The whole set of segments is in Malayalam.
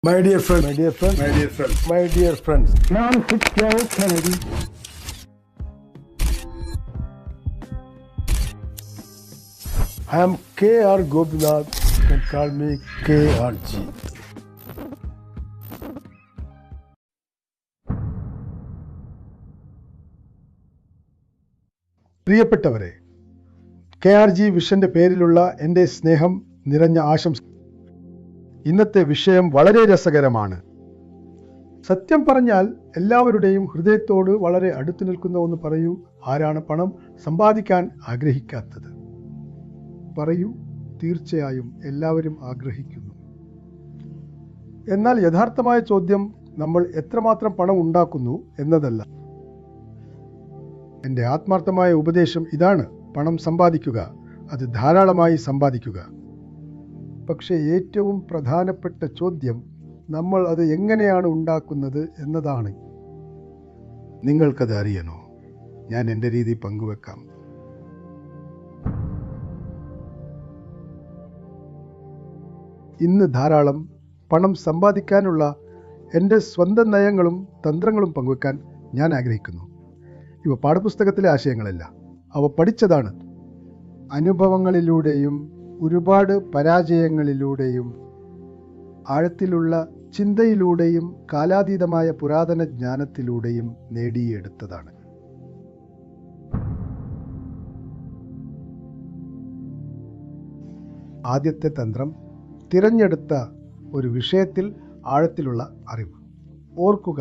My dear friend, my dear friends. John Fitzgerald Kennedy. I am K.R. Gopinath. You can call me KRG. പ്രിയപ്പെട്ടവരെ, KRG വിഷന്റെ പേരിലുള്ള എൻ്റെ സ്നേഹം നിറഞ്ഞ ആശംസ. ഇന്നത്തെ വിഷയം വളരെ രസകരമാണ്. സത്യം പറഞ്ഞാൽ എല്ലാവരുടെയും ഹൃദയത്തോട് വളരെ അടുത്തു നിൽക്കുന്ന ഒന്ന് പറയൂ. ആരാണ് പണം സമ്പാദിക്കാൻ ആഗ്രഹിക്കാത്തത്? പറയൂ. തീർച്ചയായും എല്ലാവരും ആഗ്രഹിക്കുന്നു. എന്നാൽ യഥാർത്ഥമായ ചോദ്യം നമ്മൾ എത്രമാത്രം പണം ഉണ്ടാക്കുന്നു എന്നതല്ല. എൻ്റെ ആത്മാർത്ഥമായ ഉപദേശം ഇതാണ്: പണം സമ്പാദിക്കുക, അത് ധാരാളമായി സമ്പാദിക്കുക. പക്ഷേ ഏറ്റവും പ്രധാനപ്പെട്ട ചോദ്യം നമ്മൾ അത് എങ്ങനെയാണ് ഉണ്ടാക്കുന്നത് എന്നതാണ്. നിങ്ങൾക്കത് അറിയണോ? ഞാൻ എൻ്റെ രീതി പങ്കുവെക്കാം. ഇന്ന് ധാരാളം പണം സമ്പാദിക്കാനുള്ള എൻ്റെ സ്വന്തം നയങ്ങളും തന്ത്രങ്ങളും പങ്കുവെക്കാൻ ഞാൻ ആഗ്രഹിക്കുന്നു. ഇവ പാഠപുസ്തകത്തിലെ ആശയങ്ങളല്ല, അവ പഠിച്ചതാണ്. അനുഭവങ്ങളിലൂടെയും ഒരുപാട് പരാജയങ്ങളിലൂടെയും ആഴത്തിലുള്ള ചിന്തയിലൂടെയും കാലാതീതമായ പുരാതന ജ്ഞാനത്തിലൂടെയും നേടിയെടുത്തതാണ്. ആദ്യത്തെ തന്ത്രം: തിരഞ്ഞെടുത്ത ഒരു വിഷയത്തിൽ ആഴത്തിലുള്ള അറിവ്. ഓർക്കുക,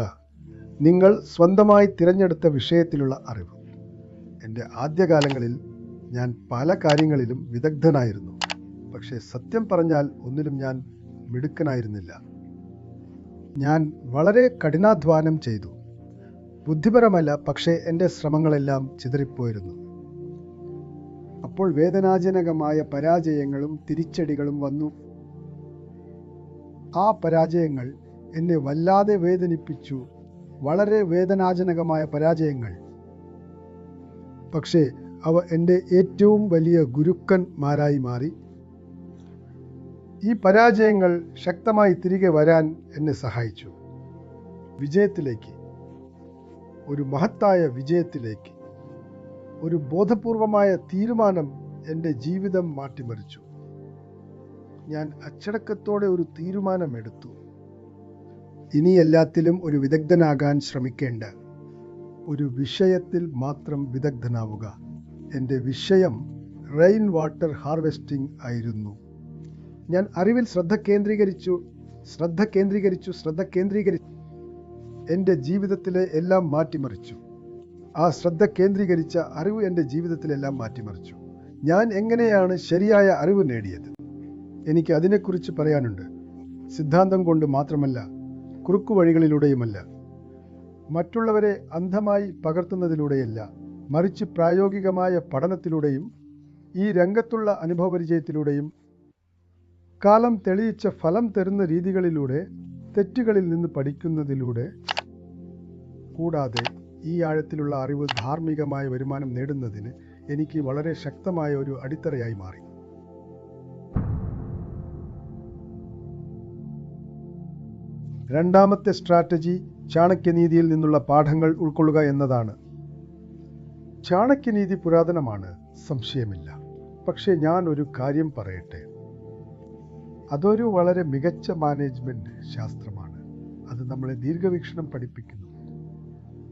നിങ്ങൾ സ്വന്തമായി തിരഞ്ഞെടുത്ത വിഷയത്തിലുള്ള അറിവ്. എൻ്റെ ആദ്യകാലങ്ങളിൽ ഞാൻ പല കാര്യങ്ങളിലും വിദഗ്ധനായിരുന്നു. പക്ഷേ സത്യം പറഞ്ഞാൽ ഒന്നിലും ഞാൻ മിടുക്കനായിരുന്നില്ല. ഞാൻ വളരെ കഠിനാധ്വാനം ചെയ്തു. ബുദ്ധിപരമല്ല, പക്ഷേ എൻ്റെ ശ്രമങ്ങളെല്ലാം ചിതറിപ്പോയിരുന്നു. അപ്പോൾ വേദനാജനകമായ പരാജയങ്ങളും തിരിച്ചടികളും വന്നു. ആ പരാജയങ്ങൾ എന്നെ വല്ലാതെ വേദനിപ്പിച്ചു. വളരെ വേദനാജനകമായ പരാജയങ്ങൾ. പക്ഷേ അവ എൻ്റെ ഏറ്റവും വലിയ ഗുരുക്കന്മാരായി മാറി. ഈ പരാജയങ്ങൾ ശക്തമായി തിരികെ വരാൻ എന്നെ സഹായിച്ചു. വിജയത്തിലേക്ക്, ഒരു മഹത്തായ വിജയത്തിലേക്ക്. ഒരു ബോധപൂർവമായ തീരുമാനം എൻ്റെ ജീവിതം മാറ്റിമറിച്ചു. ഞാൻ അച്ചടക്കത്തോടെ ഒരു തീരുമാനമെടുത്തു. ഇനി എല്ലാത്തിലും ഒരു വിദഗ്ധനാകാൻ ശ്രമിക്കേണ്ട. ഒരു വിഷയത്തിൽ മാത്രം വിദഗ്ധനാവുക. എൻ്റെ വിഷയം റെയിൻ വാട്ടർ ഹാർവെസ്റ്റിംഗ് ആയിരുന്നു. ഞാൻ അറിവിൽ ശ്രദ്ധ കേന്ദ്രീകരിച്ചു. എൻ്റെ ജീവിതത്തിലെ എല്ലാം മാറ്റിമറിച്ചു. ആ ശ്രദ്ധ കേന്ദ്രീകരിച്ച അറിവ് എൻ്റെ ജീവിതത്തിലെല്ലാം മാറ്റിമറിച്ചു. ഞാൻ എങ്ങനെയാണ് ശരിയായ അറിവ് നേടിയത്? എനിക്ക് അതിനെക്കുറിച്ച് പറയാനുണ്ട്. സിദ്ധാന്തം കൊണ്ട് മാത്രമല്ല, കുറുക്കു വഴികളിലൂടെയുമല്ല, മറ്റുള്ളവരെ അന്ധമായി പകർത്തുന്നതിലൂടെയല്ല, മറിച്ച് പ്രായോഗികമായ പഠനത്തിലൂടെയും ഈ രംഗത്തുള്ള അനുഭവപരിചയത്തിലൂടെയും കാലം തെളിയിച്ച ഫലം തരുന്ന രീതികളിലൂടെ, തെറ്റുകളിൽ നിന്ന് പഠിക്കുന്നതിലൂടെ. കൂടാതെ ഈ ആഴത്തിലുള്ള അറിവ് ധാർമ്മികമായ വരുമാനം നേടുന്നതിന് എനിക്ക് വളരെ ശക്തമായ ഒരു അടിത്തറയായി മാറി. രണ്ടാമത്തെ സ്ട്രാറ്റജി ചാണക്യനീതിയിൽ നിന്നുള്ള പാഠങ്ങൾ ഉൾക്കൊള്ളുക എന്നതാണ്. ചാണക്യനീതി പുരാതനമാണ്, സംശയമില്ല. പക്ഷേ ഞാൻ ഒരു കാര്യം പറയട്ടെ, അതൊരു വളരെ മികച്ച മാനേജ്മെന്റ് ശാസ്ത്രമാണ്. അത് നമ്മളെ ദീർഘവീക്ഷണം പഠിപ്പിക്കുന്നു,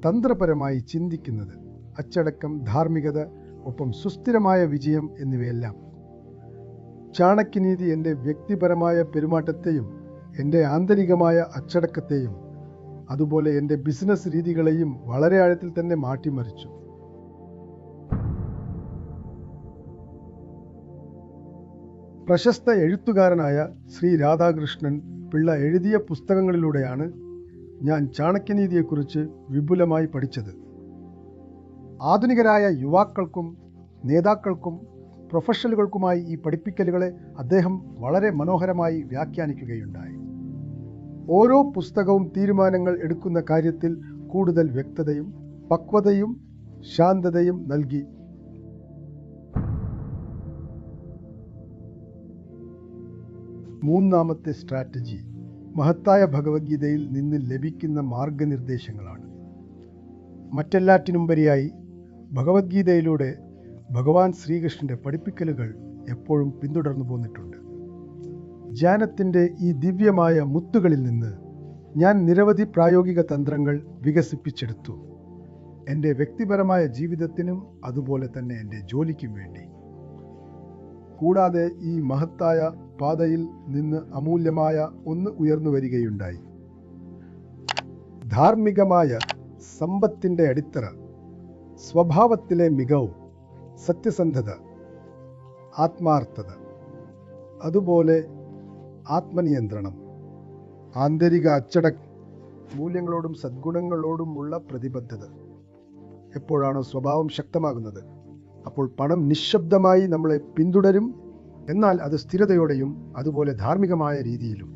തന്ത്രപരമായി ചിന്തിക്കുന്നത്, അച്ചടക്കം, ധാർമ്മികത, ഒപ്പം സുസ്ഥിരമായ വിജയം എന്നിവയെല്ലാം. ചാണക്യനീതി എൻ്റെ വ്യക്തിപരമായ പെരുമാറ്റത്തെയും എൻ്റെ ആന്തരികമായ അച്ചടക്കത്തെയും അതുപോലെ എൻ്റെ ബിസിനസ് രീതികളെയും വളരെ ആഴത്തിൽ തന്നെ മാറ്റിമറിച്ചു. പ്രശസ്ത എഴുത്തുകാരനായ ശ്രീ രാധാകൃഷ്ണൻ പിള്ള എഴുതിയ പുസ്തകങ്ങളിലൂടെയാണ് ഞാൻ ചാണക്യനീതിയെക്കുറിച്ച് വിപുലമായി പഠിച്ചത്. ആധുനികരായ യുവാക്കൾക്കും നേതാക്കൾക്കും പ്രൊഫഷണലുകൾക്കുമായി ഈ പഠിപ്പിക്കലുകളെ അദ്ദേഹം വളരെ മനോഹരമായി വ്യാഖ്യാനിക്കുകയുണ്ടായി. ഓരോ പുസ്തകവും തീരുമാനങ്ങൾ എടുക്കുന്ന കാര്യത്തിൽ കൂടുതൽ വ്യക്തതയും പക്വതയും ശാന്തതയും നൽകി. മൂന്നാമത്തെ സ്ട്രാറ്റജി: മഹത്തായ ഭഗവത്ഗീതയിൽ നിന്ന് ലഭിക്കുന്ന മാർഗനിർദ്ദേശങ്ങളാണ്. മറ്റെല്ലാറ്റിനുംപരിയായി ഭഗവത്ഗീതയിലൂടെ ഭഗവാൻ ശ്രീകൃഷ്ണൻ്റെ പഠിപ്പിക്കലുകൾ എപ്പോഴും പിന്തുടർന്നു പോന്നിട്ടുണ്ട്. ജ്ഞാനത്തിൻ്റെ ഈ ദിവ്യമായ മുത്തുകളിൽ നിന്ന് ഞാൻ നിരവധി പ്രായോഗിക തന്ത്രങ്ങൾ വികസിപ്പിച്ചെടുത്തു. എൻ്റെ വ്യക്തിപരമായ ജീവിതത്തിനും അതുപോലെ തന്നെ എൻ്റെ ജോലിക്കും വേണ്ടി. കൂടാതെ ഈ മഹത്തായ പാതയിൽ നിന്ന് അമൂല്യമായ ഒന്ന് ഉയർന്നു വരികയുണ്ടായി. ധാർമ്മികമായ സമ്പത്തിൻ്റെ അടിത്തറ, സ്വഭാവത്തിലെ മികവ്, സത്യസന്ധത, ആത്മാർത്ഥത, അതുപോലെ ആത്മനിയന്ത്രണം, ആന്തരിക അച്ചടക്കം, മൂല്യങ്ങളോടും സദ്ഗുണങ്ങളോടുമുള്ള പ്രതിബദ്ധത. എപ്പോഴാണോ സ്വഭാവം ശക്തമാകുന്നത്, അപ്പോൾ പണം നിശബ്ദമായി നമ്മളെ പിന്തുടരും. എന്നാൽ അത് സ്ഥിരതയോടെയും അതുപോലെ ധാർമ്മികമായ രീതിയിലും.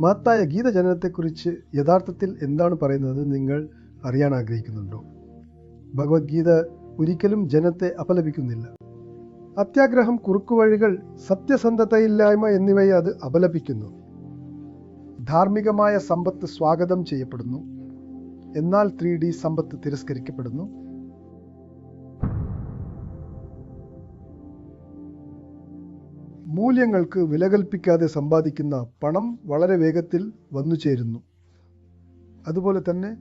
മഹത്തായ ഗീതജനനത്തെക്കുറിച്ച് യഥാർത്ഥത്തിൽ എന്താണ് പറയുന്നത് നിങ്ങൾ അറിയാൻ ആഗ്രഹിക്കുന്നുണ്ടോ? ഭഗവത്ഗീത ഒരിക്കലും ജനത്തെ അപലപിക്കുന്നില്ല. അത്യാഗ്രഹം, കുറുക്കുവഴികൾ, സത്യസന്ധതയില്ലായ്മ എന്നിവയെ അത് അപലപിക്കുന്നു. ധാർമ്മികമായ സമ്പത്ത് സ്വാഗതം ചെയ്യപ്പെടുന്നു, എന്നാൽ 3D സമ്പത്ത് തിരസ്കരിക്കപ്പെടുന്നു. മൂല്യങ്ങൾക്ക് വില കൽപ്പിക്കാതെ സമ്പാദിക്കുന്ന പണം വളരെ വേഗത്തിൽ വന്നു ചേരുന്നു. അതുപോലെ തന്നെ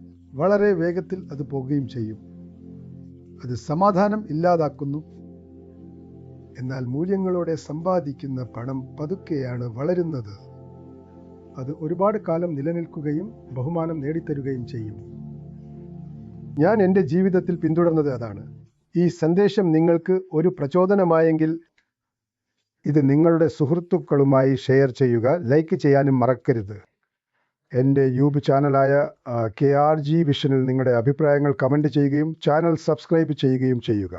വളരെ വേഗത്തിൽ അത് പോകുകയും ചെയ്യും. അത് സമാധാനം ഇല്ലാതാക്കുന്നു. എന്നാൽ മൂല്യങ്ങളോടെ സമ്പാദിക്കുന്ന പണം പതുക്കെയാണ് വളരുന്നത്. അത് ഒരുപാട് കാലം നിലനിൽക്കുകയും ബഹുമാനം നേടിത്തരുകയും ചെയ്യും. ഞാൻ എൻ്റെ ജീവിതത്തിൽ പിന്തുടർന്നത് അതാണ്. ഈ സന്ദേശം നിങ്ങൾക്ക് ഒരു പ്രചോദനമായെങ്കിൽ ഇത് നിങ്ങളുടെ സുഹൃത്തുക്കളുമായി ഷെയർ ചെയ്യുക. ലൈക്ക് ചെയ്യാനും മറക്കരുത്. എൻ്റെ യൂട്യൂബ് ചാനലായ KRG വിഷനിൽ നിങ്ങളുടെ അഭിപ്രായങ്ങൾ കമൻറ്റ് ചെയ്യുകയും ചാനൽ സബ്സ്ക്രൈബ് ചെയ്യുകയും ചെയ്യുക.